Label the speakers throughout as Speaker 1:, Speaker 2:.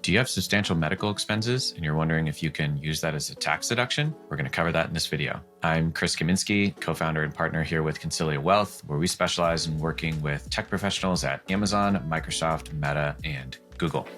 Speaker 1: Do you have substantial medical expenses and you're wondering if you can use that as a tax deduction? We're going to cover that in this video. I'm Chris Kaminski, co-founder and partner here with Concilia Wealth, where we specialize in working with tech professionals at Amazon, Microsoft, Meta, and Google.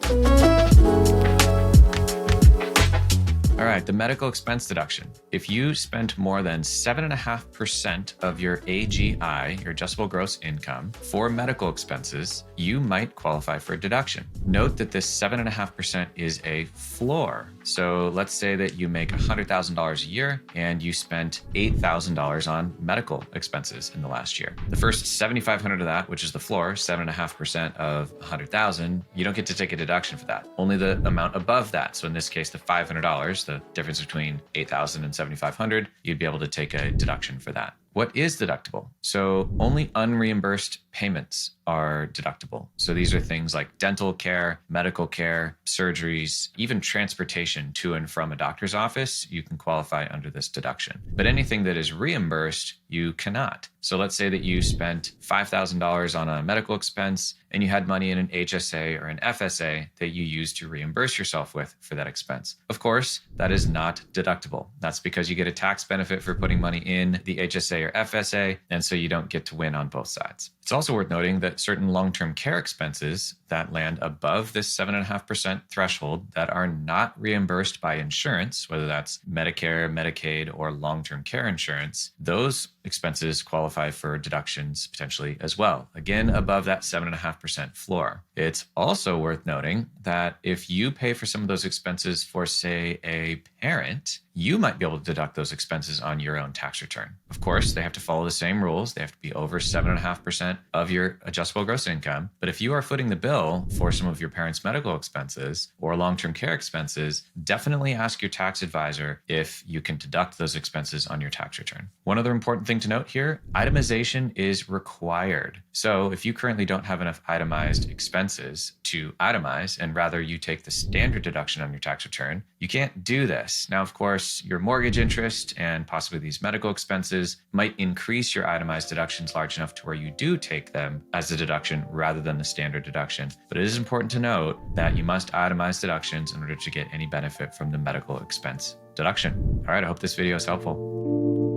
Speaker 1: All right, the medical expense deduction. If you spent more than 7.5% of your AGI, your adjustable gross income, for medical expenses, you might qualify for a deduction. Note that this 7.5% is a floor. So let's say that you make $100,000 a year and you spent $8,000 on medical expenses in the last year. The first $7,500 of that, which is the floor, 7.5% of $100,000, you don't get to take a deduction for that. Only the amount above that. So in this case, the $500, the difference between $8,000 and $7,500, you'd be able to take a deduction for that. What is deductible? So only unreimbursed payments are deductible. So these are things like dental care, medical care, surgeries, even transportation to and from a doctor's office, you can qualify under this deduction. But anything that is reimbursed, you cannot. So let's say that you spent $5,000 on a medical expense and you had money in an HSA or an FSA that you used to reimburse yourself with for that expense. Of course, that is not deductible. That's because you get a tax benefit for putting money in the HSA or FSA, and so you don't get to win on both sides. It's also worth noting that certain long-term care expenses that land above this 7.5% threshold that are not reimbursed by insurance, whether that's Medicare, Medicaid, or long-term care insurance, those expenses qualify for deductions potentially as well. Again, above that 7.5% floor. It's also worth noting that if you pay for some of those expenses for, say, a parent, you might be able to deduct those expenses on your own tax return. Of course, they have to follow the same rules. They have to be over 7.5% of your adjustable gross income. But if you are footing the bill for some of your parents' medical expenses or long-term care expenses, definitely ask your tax advisor if you can deduct those expenses on your tax return. One other important thing to note here, itemization is required. So if you currently don't have enough itemized expenses to itemize, and rather you take the standard deduction on your tax return, you can't do this. Now, of course, your mortgage interest and possibly these medical expenses might increase your itemized deductions large enough to where you do take them as a deduction rather than the standard deduction. But it is important to note that you must itemize deductions in order to get any benefit from the medical expense deduction. All right, I hope this video is helpful.